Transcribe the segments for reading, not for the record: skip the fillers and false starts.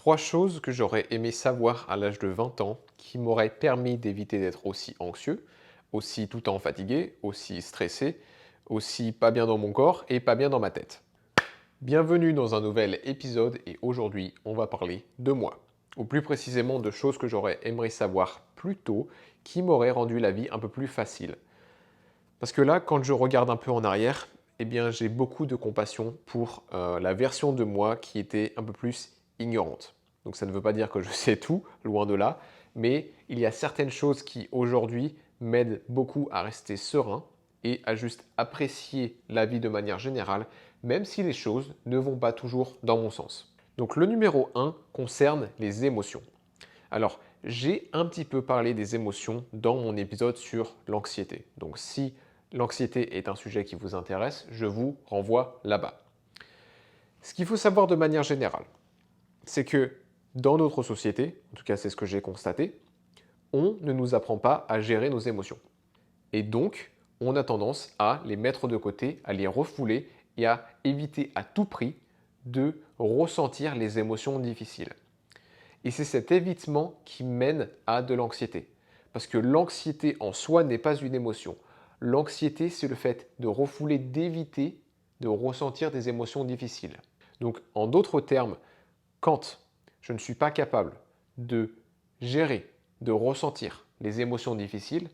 3 choses que j'aurais aimé savoir à l'âge de 20 ans qui m'auraient permis d'éviter d'être aussi anxieux, aussi tout le temps fatigué, aussi stressé, aussi pas bien dans mon corps et pas bien dans ma tête. Bienvenue dans un nouvel épisode et aujourd'hui on va parler de moi. Ou plus précisément de choses que j'aurais aimé savoir plus tôt qui m'auraient rendu la vie un peu plus facile. Parce que là, quand je regarde un peu en arrière, eh bien, j'ai beaucoup de compassion pour la version de moi qui était un peu plus ignorante. Donc ça ne veut pas dire que je sais tout, loin de là, mais il y a certaines choses qui aujourd'hui m'aident beaucoup à rester serein et à juste apprécier la vie de manière générale, même si les choses ne vont pas toujours dans mon sens. Donc le numéro 1 concerne les émotions. Alors, j'ai un petit peu parlé des émotions dans mon épisode sur l'anxiété. Donc si l'anxiété est un sujet qui vous intéresse, je vous renvoie là-bas. Ce qu'il faut savoir de manière générale, c'est que dans notre société, en tout cas c'est ce que j'ai constaté, on ne nous apprend pas à gérer nos émotions. Et donc, on a tendance à les mettre de côté, à les refouler et à éviter à tout prix de ressentir les émotions difficiles. Et c'est cet évitement qui mène à de l'anxiété. Parce que l'anxiété en soi n'est pas une émotion. L'anxiété, c'est le fait de refouler, d'éviter de ressentir des émotions difficiles. Donc, en d'autres termes, quand je ne suis pas capable de gérer, de ressentir les émotions difficiles,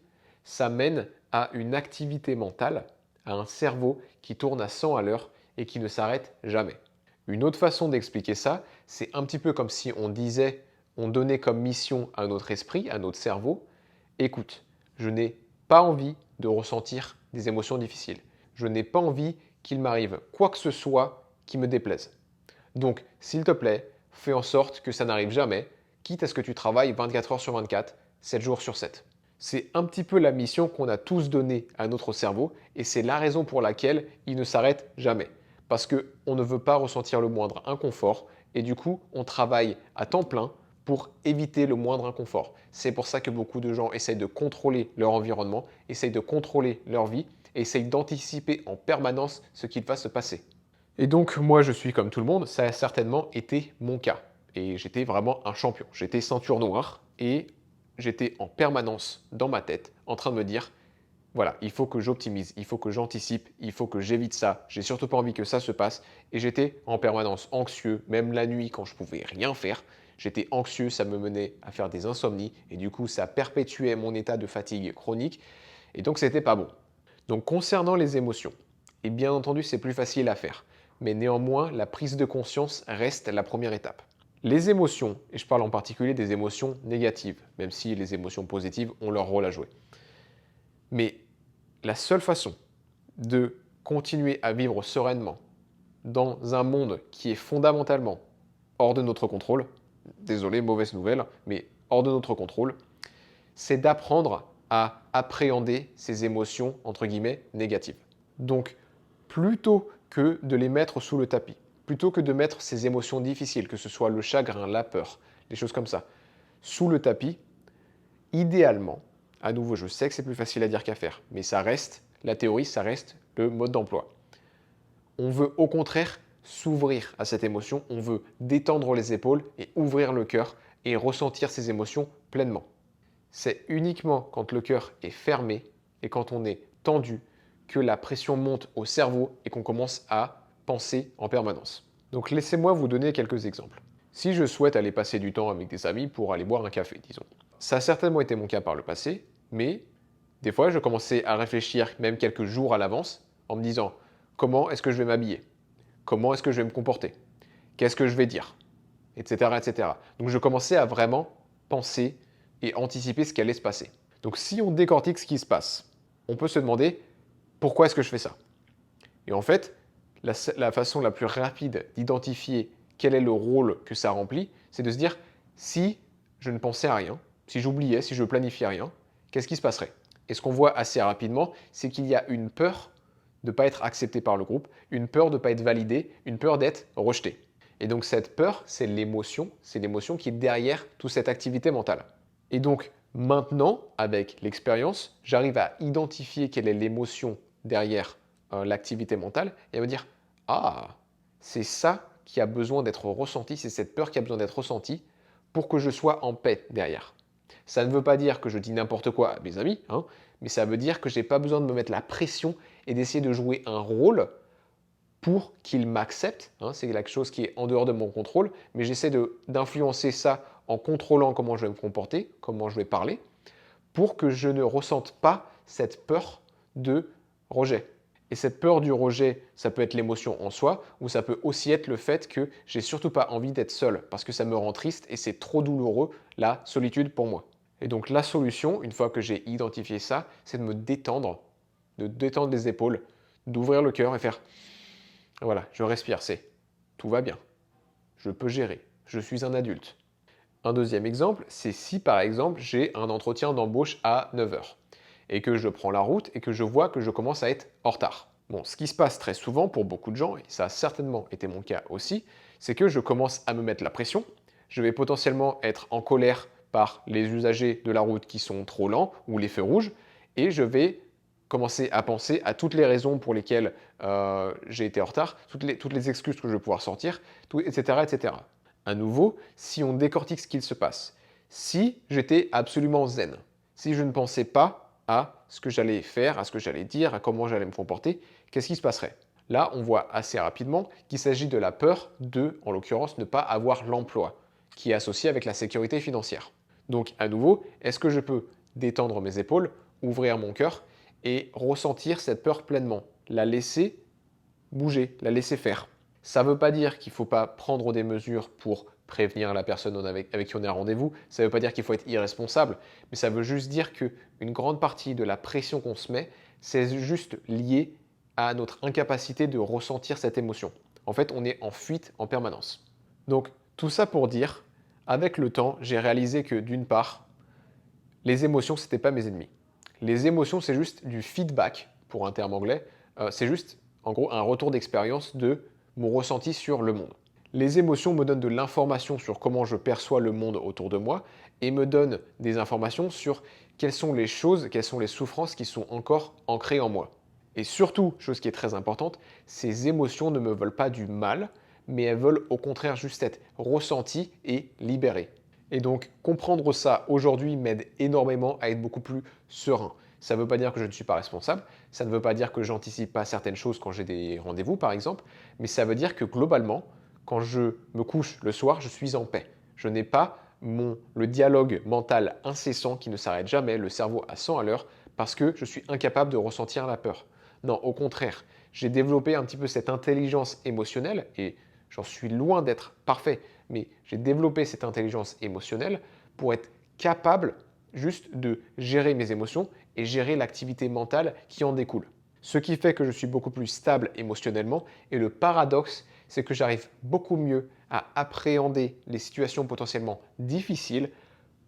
ça mène à une activité mentale, à un cerveau qui tourne à 100 à l'heure et qui ne s'arrête jamais. Une autre façon d'expliquer ça, c'est un petit peu comme si on disait, on donnait comme mission à notre esprit, à notre cerveau, écoute, je n'ai pas envie de ressentir des émotions difficiles. Je n'ai pas envie qu'il m'arrive quoi que ce soit qui me déplaise. Donc, s'il te plaît, fais en sorte que ça n'arrive jamais, quitte à ce que tu travailles 24 heures sur 24, 7 jours sur 7. C'est un petit peu la mission qu'on a tous donnée à notre cerveau et c'est la raison pour laquelle il ne s'arrête jamais. Parce qu'on ne veut pas ressentir le moindre inconfort et du coup, on travaille à temps plein pour éviter le moindre inconfort. C'est pour ça que beaucoup de gens essayent de contrôler leur environnement, essayent de contrôler leur vie et essayent d'anticiper en permanence ce qu'il va se passer. Et donc, moi, je suis comme tout le monde, ça a certainement été mon cas. Et j'étais vraiment un champion. J'étais ceinture noire et j'étais en permanence dans ma tête en train de me dire, voilà, il faut que j'optimise, il faut que j'anticipe, il faut que j'évite ça, j'ai surtout pas envie que ça se passe. Et j'étais en permanence anxieux, même la nuit quand je pouvais rien faire. J'étais anxieux, ça me menait à faire des insomnies et du coup, ça perpétuait mon état de fatigue chronique. Et donc, c'était pas bon. Donc, concernant les émotions, et bien entendu, c'est plus facile à faire. Mais néanmoins, la prise de conscience reste la première étape. Les émotions, et je parle en particulier des émotions négatives, même si les émotions positives ont leur rôle à jouer. Mais la seule façon de continuer à vivre sereinement dans un monde qui est fondamentalement hors de notre contrôle, désolé, mauvaise nouvelle, mais hors de notre contrôle, c'est d'apprendre à appréhender ces émotions, entre guillemets, négatives. Donc, plutôt que de les mettre sous le tapis, plutôt que de mettre ces émotions difficiles, que ce soit le chagrin, la peur, des choses comme ça, sous le tapis, idéalement, à nouveau, je sais que c'est plus facile à dire qu'à faire, mais ça reste, la théorie, ça reste le mode d'emploi. On veut au contraire s'ouvrir à cette émotion, on veut détendre les épaules et ouvrir le cœur et ressentir ces émotions pleinement. C'est uniquement quand le cœur est fermé et quand on est tendu que la pression monte au cerveau et qu'on commence à penser en permanence. Donc laissez-moi vous donner quelques exemples. Si je souhaite aller passer du temps avec des amis pour aller boire un café, disons. Ça a certainement été mon cas par le passé, mais des fois je commençais à réfléchir même quelques jours à l'avance en me disant comment est-ce que je vais m'habiller? Comment est-ce que je vais me comporter? Qu'est-ce que je vais dire? Etc., etc. Donc je commençais à vraiment penser et anticiper ce qui allait se passer. Donc si on décortique ce qui se passe, on peut se demander pourquoi est-ce que je fais ça? Et en fait, la façon la plus rapide d'identifier quel est le rôle que ça remplit, c'est de se dire si je ne pensais à rien, si j'oubliais, si je planifiais rien, qu'est-ce qui se passerait? Et ce qu'on voit assez rapidement, c'est qu'il y a une peur de ne pas être accepté par le groupe, une peur de ne pas être validé, une peur d'être rejeté. Et donc cette peur, c'est l'émotion qui est derrière toute cette activité mentale. Et donc maintenant, avec l'expérience, j'arrive à identifier quelle est l'émotion derrière l'activité mentale et à me dire, ah, c'est ça qui a besoin d'être ressentie, c'est cette peur qui a besoin d'être ressentie pour que je sois en paix derrière. Ça ne veut pas dire que je dis n'importe quoi à mes amis, hein, mais ça veut dire que je n'ai pas besoin de me mettre la pression et d'essayer de jouer un rôle pour qu'ils m'acceptent. Hein, c'est quelque chose qui est en dehors de mon contrôle, mais j'essaie d'influencer ça en contrôlant comment je vais me comporter, comment je vais parler, pour que je ne ressente pas cette peur de rejet. Et cette peur du rejet, ça peut être l'émotion en soi, ou ça peut aussi être le fait que j'ai surtout pas envie d'être seul, parce que ça me rend triste et c'est trop douloureux, la solitude pour moi. Et donc la solution, une fois que j'ai identifié ça, c'est de détendre les épaules, d'ouvrir le cœur et faire voilà, je respire, c'est tout va bien, je peux gérer, je suis un adulte. Un deuxième exemple, c'est si par exemple j'ai un entretien d'embauche à 9 heures et que je prends la route et que je vois que je commence à être en retard. Bon, ce qui se passe très souvent pour beaucoup de gens, et ça a certainement été mon cas aussi, c'est que je commence à me mettre la pression, je vais potentiellement être en colère par les usagers de la route qui sont trop lents ou les feux rouges, et je vais commencer à penser à toutes les raisons pour lesquelles j'ai été en retard, toutes les excuses que je vais pouvoir sortir, etc., etc. À nouveau, si on décortique ce qu'il se passe, si j'étais absolument zen, si je ne pensais pas à ce que j'allais faire, à ce que j'allais dire, à comment j'allais me comporter, qu'est-ce qui se passerait? Là, on voit assez rapidement qu'il s'agit de la peur de, en l'occurrence, ne pas avoir l'emploi, qui est associé avec la sécurité financière. Donc, à nouveau, est-ce que je peux détendre mes épaules, ouvrir mon cœur et ressentir cette peur pleinement, la laisser bouger, la laisser faire? Ça ne veut pas dire qu'il ne faut pas prendre des mesures pour prévenir la personne avec qui on est à rendez-vous. Ça ne veut pas dire qu'il faut être irresponsable, mais ça veut juste dire qu'une grande partie de la pression qu'on se met, c'est juste lié à notre incapacité de ressentir cette émotion. En fait, on est en fuite en permanence. Donc, tout ça pour dire, avec le temps, j'ai réalisé que d'une part, les émotions, ce n'étaient pas mes ennemis. Les émotions, c'est juste du feedback, pour un terme anglais. C'est juste, en gros, un retour d'expérience de mon ressenti sur le monde. Les émotions me donnent de l'information sur comment je perçois le monde autour de moi et me donnent des informations sur quelles sont les choses, quelles sont les souffrances qui sont encore ancrées en moi. Et surtout, chose qui est très importante, ces émotions ne me veulent pas du mal, mais elles veulent au contraire juste être ressenties et libérées. Et donc, comprendre ça aujourd'hui m'aide énormément à être beaucoup plus serein. Ça ne veut pas dire que je ne suis pas responsable, ça ne veut pas dire que j'anticipe pas certaines choses quand j'ai des rendez-vous par exemple, mais ça veut dire que globalement, quand je me couche le soir, je suis en paix. Je n'ai pas le dialogue mental incessant qui ne s'arrête jamais, le cerveau à 100 à l'heure, parce que je suis incapable de ressentir la peur. Non, au contraire, j'ai développé un petit peu cette intelligence émotionnelle, et j'en suis loin d'être parfait, mais j'ai développé cette intelligence émotionnelle pour être capable juste de gérer mes émotions et gérer l'activité mentale qui en découle. Ce qui fait que je suis beaucoup plus stable émotionnellement, et le paradoxe, c'est que j'arrive beaucoup mieux à appréhender les situations potentiellement difficiles.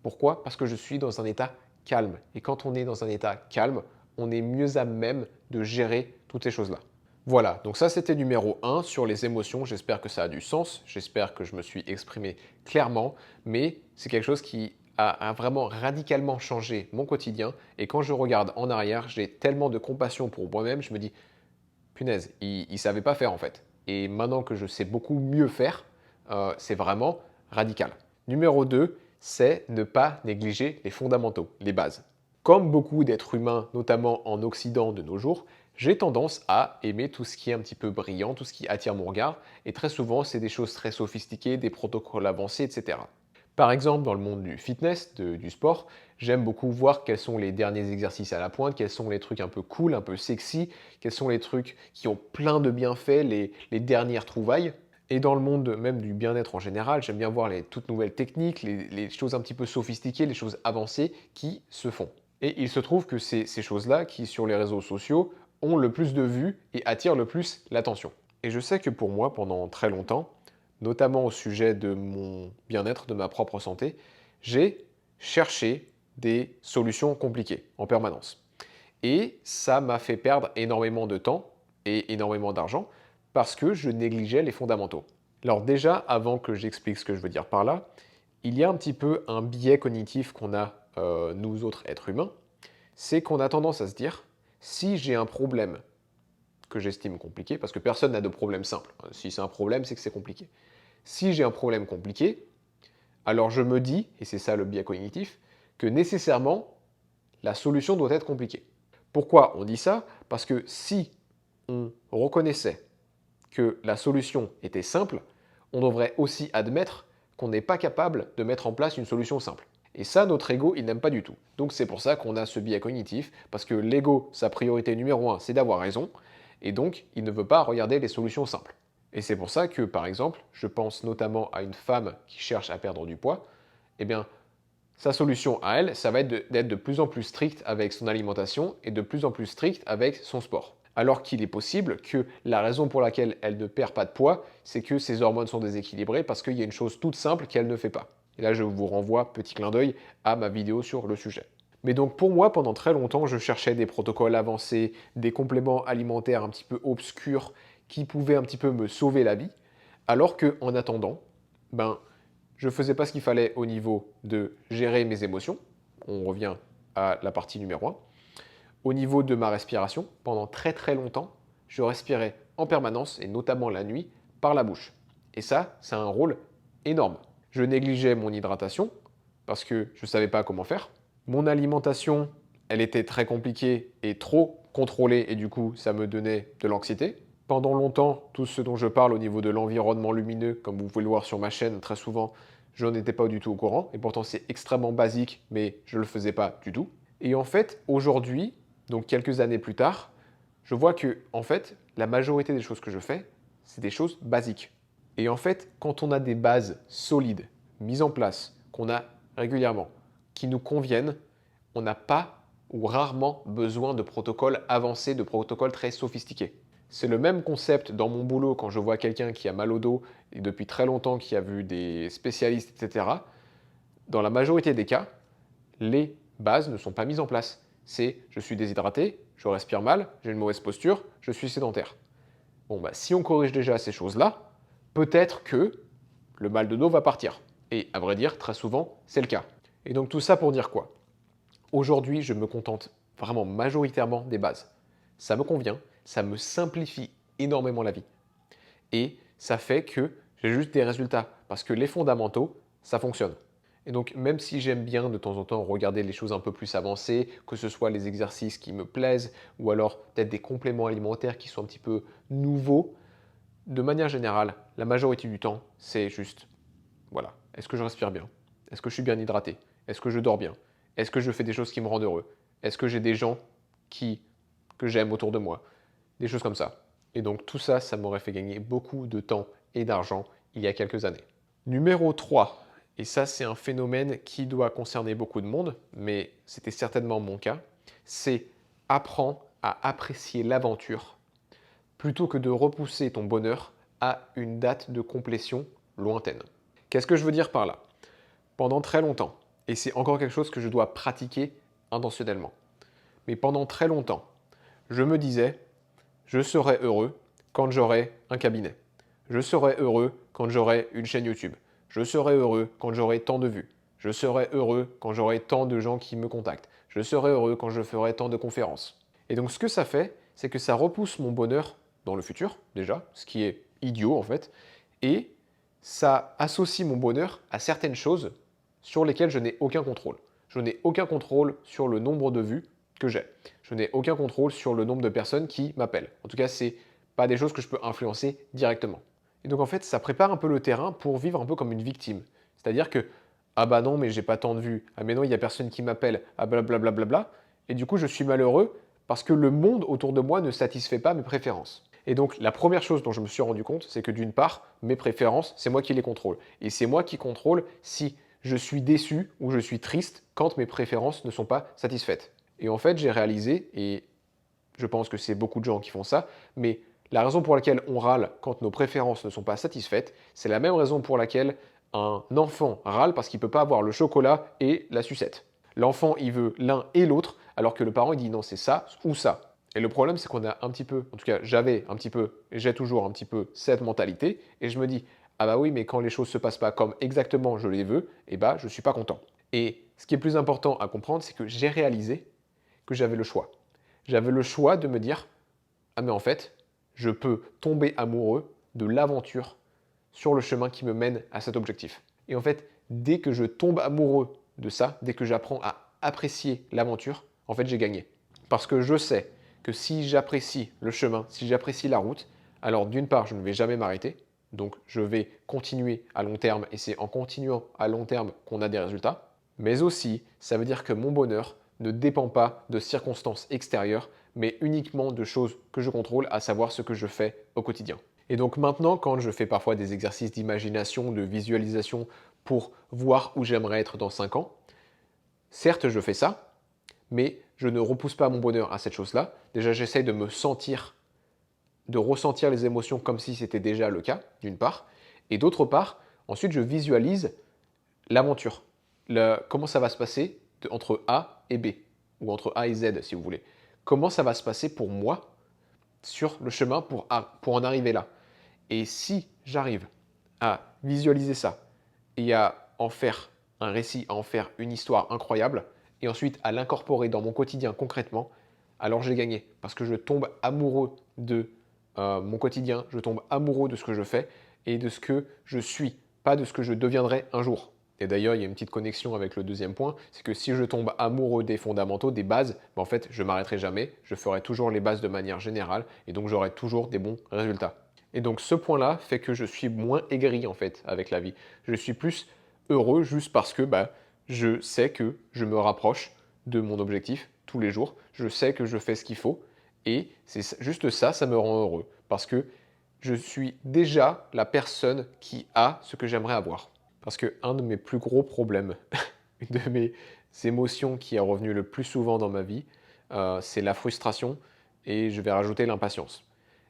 Pourquoi? Parce que je suis dans un état calme. Et quand on est dans un état calme, on est mieux à même de gérer toutes ces choses-là. Voilà, donc ça c'était numéro 1 sur les émotions. J'espère que ça a du sens, j'espère que je me suis exprimé clairement, mais c'est quelque chose qui a vraiment radicalement changé mon quotidien. Et quand je regarde en arrière, j'ai tellement de compassion pour moi-même, je me dis, punaise, il ne savait pas faire en fait. Et maintenant que je sais beaucoup mieux faire, c'est vraiment radical. Numéro 2, c'est ne pas négliger les fondamentaux, les bases. Comme beaucoup d'êtres humains, notamment en Occident de nos jours, j'ai tendance à aimer tout ce qui est un petit peu brillant, tout ce qui attire mon regard, et très souvent c'est des choses très sophistiquées, des protocoles avancés, etc. Par exemple, dans le monde du fitness, du sport, j'aime beaucoup voir quels sont les derniers exercices à la pointe, quels sont les trucs un peu cool, un peu sexy, quels sont les trucs qui ont plein de bienfaits, les dernières trouvailles. Et dans le monde même du bien-être en général, j'aime bien voir les toutes nouvelles techniques, les choses un petit peu sophistiquées, les choses avancées qui se font. Et il se trouve que c'est ces choses-là qui, sur les réseaux sociaux, ont le plus de vues et attirent le plus l'attention. Et je sais que pour moi, pendant très longtemps, notamment au sujet de mon bien-être, de ma propre santé, j'ai cherché des solutions compliquées en permanence. Et ça m'a fait perdre énormément de temps et énormément d'argent parce que je négligeais les fondamentaux. Alors déjà, avant que j'explique ce que je veux dire par là, il y a un petit peu un biais cognitif qu'on a, nous autres êtres humains, c'est qu'on a tendance à se dire, si j'ai un problème que j'estime compliqué, parce que personne n'a de problème simple. Si c'est un problème, c'est que c'est compliqué. Si j'ai un problème compliqué, alors je me dis, et c'est ça le biais cognitif, que nécessairement, la solution doit être compliquée. Pourquoi on dit ça? Parce que si on reconnaissait que la solution était simple, on devrait aussi admettre qu'on n'est pas capable de mettre en place une solution simple. Et ça, notre ego, il n'aime pas du tout. Donc c'est pour ça qu'on a ce biais cognitif, parce que l'ego, sa priorité numéro un, c'est d'avoir raison, et donc il ne veut pas regarder les solutions simples. Et c'est pour ça que, par exemple, je pense notamment à une femme qui cherche à perdre du poids, eh bien, sa solution à elle, ça va être d'être de plus en plus stricte avec son alimentation et de plus en plus stricte avec son sport. Alors qu'il est possible que la raison pour laquelle elle ne perd pas de poids, c'est que ses hormones sont déséquilibrées parce qu'il y a une chose toute simple qu'elle ne fait pas. Et là, je vous renvoie, petit clin d'œil, à ma vidéo sur le sujet. Mais donc pour moi, pendant très longtemps, je cherchais des protocoles avancés, des compléments alimentaires un petit peu obscurs qui pouvaient un petit peu me sauver la vie, alors que en attendant, je ne faisais pas ce qu'il fallait au niveau de gérer mes émotions. On revient à la partie numéro 1. Au niveau de ma respiration, pendant très très longtemps, je respirais en permanence, et notamment la nuit, par la bouche. Et ça, c'est un rôle énorme. Je négligeais mon hydratation, parce que je ne savais pas comment faire. Mon alimentation, elle était très compliquée et trop contrôlée, et du coup, ça me donnait de l'anxiété. Pendant longtemps, tout ce dont je parle au niveau de l'environnement lumineux, comme vous pouvez le voir sur ma chaîne très souvent, je n'en étais pas du tout au courant, et pourtant c'est extrêmement basique, mais je ne le faisais pas du tout. Et en fait, aujourd'hui, donc quelques années plus tard, je vois que, en fait, la majorité des choses que je fais, c'est des choses basiques. Et en fait, quand on a des bases solides, mises en place, qu'on a régulièrement, qui nous conviennent, on n'a pas ou rarement besoin de protocoles avancés, de protocoles très sophistiqués. C'est le même concept dans mon boulot quand je vois quelqu'un qui a mal au dos et depuis très longtemps qui a vu des spécialistes, etc. Dans la majorité des cas, les bases ne sont pas mises en place. C'est je suis déshydraté, je respire mal, j'ai une mauvaise posture, je suis sédentaire. Bon, si on corrige déjà ces choses-là, peut-être que le mal de dos va partir. Et à vrai dire, très souvent, c'est le cas. Et donc tout ça pour dire quoi? Aujourd'hui, je me contente vraiment majoritairement des bases. Ça me convient, ça me simplifie énormément la vie. Et ça fait que j'ai juste des résultats. Parce que les fondamentaux, ça fonctionne. Et donc, même si j'aime bien de temps en temps regarder les choses un peu plus avancées, que ce soit les exercices qui me plaisent, ou alors peut-être des compléments alimentaires qui sont un petit peu nouveaux, de manière générale, la majorité du temps, c'est juste, voilà, est-ce que je respire bien? Est-ce que je suis bien hydraté? Est-ce que je dors bien? Est-ce que je fais des choses qui me rendent heureux? Est-ce que j'ai des gens que j'aime autour de moi? Des choses comme ça. Et donc tout ça, ça m'aurait fait gagner beaucoup de temps et d'argent il y a quelques années. Numéro 3, et ça c'est un phénomène qui doit concerner beaucoup de monde, mais c'était certainement mon cas, c'est apprends à apprécier l'aventure plutôt que de repousser ton bonheur à une date de complétion lointaine. Qu'est-ce que je veux dire par là? Pendant très longtemps, et c'est encore quelque chose que je dois pratiquer intentionnellement, mais pendant très longtemps, je me disais, je serai heureux quand j'aurai un cabinet. Je serai heureux quand j'aurai une chaîne YouTube. Je serai heureux quand j'aurai tant de vues. Je serai heureux quand j'aurai tant de gens qui me contactent. Je serai heureux quand je ferai tant de conférences. Et donc ce que ça fait, c'est que ça repousse mon bonheur dans le futur, déjà, ce qui est idiot en fait, et ça associe mon bonheur à certaines choses sur lesquelles je n'ai aucun contrôle. Je n'ai aucun contrôle sur le nombre de vues que j'ai. Je n'ai aucun contrôle sur le nombre de personnes qui m'appellent. En tout cas, c'est pas des choses que je peux influencer directement. Et donc en fait, ça prépare un peu le terrain pour vivre un peu comme une victime. C'est-à-dire que ah bah non, mais j'ai pas tant de vues. Ah mais non, il y a personne qui m'appelle. Ah blablabla. Bla bla bla. Et du coup, je suis malheureux parce que le monde autour de moi ne satisfait pas mes préférences. Et donc la première chose dont je me suis rendu compte, c'est que d'une part, mes préférences, c'est moi qui les contrôle. Et c'est moi qui contrôle si je suis déçu ou je suis triste quand mes préférences ne sont pas satisfaites. Et en fait, j'ai réalisé, et je pense que c'est beaucoup de gens qui font ça, mais la raison pour laquelle on râle quand nos préférences ne sont pas satisfaites, c'est la même raison pour laquelle un enfant râle parce qu'il ne peut pas avoir le chocolat et la sucette. L'enfant, il veut l'un et l'autre, alors que le parent, il dit non, c'est ça ou ça. Et le problème, c'est qu'on a un petit peu, en tout cas j'avais un petit peu, et j'ai toujours un petit peu cette mentalité, et je me dis, ah bah oui, mais quand les choses ne se passent pas comme exactement je les veux, eh bah je ne suis pas content. Et ce qui est plus important à comprendre, c'est que j'ai réalisé que j'avais le choix. J'avais le choix de me dire, ah mais en fait, je peux tomber amoureux de l'aventure sur le chemin qui me mène à cet objectif. Et en fait, dès que je tombe amoureux de ça, dès que j'apprends à apprécier l'aventure, en fait, j'ai gagné. Parce que je sais que si j'apprécie le chemin, si j'apprécie la route, alors d'une part, je ne vais jamais m'arrêter. Donc, je vais continuer à long terme et c'est en continuant à long terme qu'on a des résultats. Mais aussi, ça veut dire que mon bonheur ne dépend pas de circonstances extérieures, mais uniquement de choses que je contrôle, à savoir ce que je fais au quotidien. Et donc maintenant, quand je fais parfois des exercices d'imagination, de visualisation pour voir où j'aimerais être dans 5 ans, certes, je fais ça, mais je ne repousse pas mon bonheur à cette chose-là. Déjà, j'essaye de me sentir, de ressentir les émotions comme si c'était déjà le cas, d'une part. Et d'autre part, ensuite, je visualise l'aventure. Comment ça va se passer entre A et B, ou entre A et Z, si vous voulez. Comment ça va se passer pour moi sur le chemin pour en arriver là. Et si j'arrive à visualiser ça et à en faire un récit, à en faire une histoire incroyable, et ensuite à l'incorporer dans mon quotidien concrètement, alors j'ai gagné. Parce que je tombe amoureux de mon quotidien, je tombe amoureux de ce que je fais et de ce que je suis, pas de ce que je deviendrai un jour. Et d'ailleurs, il y a une petite connexion avec le deuxième point, c'est que si je tombe amoureux des fondamentaux, des bases, ben en fait, je m'arrêterai jamais, je ferai toujours les bases de manière générale, et donc j'aurai toujours des bons résultats. Et donc ce point-là fait que je suis moins aigri en fait avec la vie. Je suis plus heureux juste parce que je sais que je me rapproche de mon objectif tous les jours, je sais que je fais ce qu'il faut, et c'est juste ça, ça me rend heureux, parce que je suis déjà la personne qui a ce que j'aimerais avoir. Parce que un de mes plus gros problèmes, une de mes émotions qui est revenue le plus souvent dans ma vie, c'est la frustration et je vais rajouter l'impatience.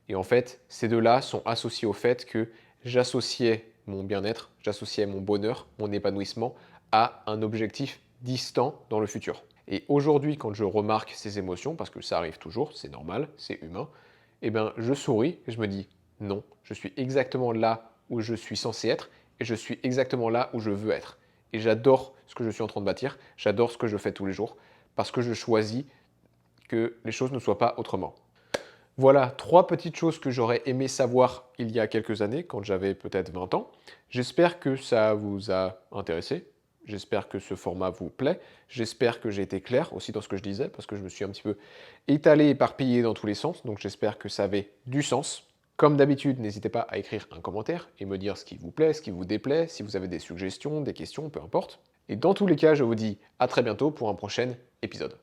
Et en fait, ces deux-là sont associés au fait que j'associais mon bien-être, j'associais mon bonheur, mon épanouissement à un objectif distant dans le futur. Et aujourd'hui, quand je remarque ces émotions, parce que ça arrive toujours, c'est normal, c'est humain, eh bien, je souris et je me dis non, je suis exactement là où je suis censé être et je suis exactement là où je veux être. Et j'adore ce que je suis en train de bâtir, j'adore ce que je fais tous les jours, parce que je choisis que les choses ne soient pas autrement. Voilà 3 petites choses que j'aurais aimé savoir il y a quelques années, quand j'avais peut-être 20 ans. J'espère que ça vous a intéressé. J'espère que ce format vous plaît. J'espère que j'ai été clair aussi dans ce que je disais, parce que je me suis un petit peu étalé, éparpillé dans tous les sens. Donc j'espère que ça avait du sens. Comme d'habitude, n'hésitez pas à écrire un commentaire et me dire ce qui vous plaît, ce qui vous déplaît, si vous avez des suggestions, des questions, peu importe. Et dans tous les cas, je vous dis à très bientôt pour un prochain épisode.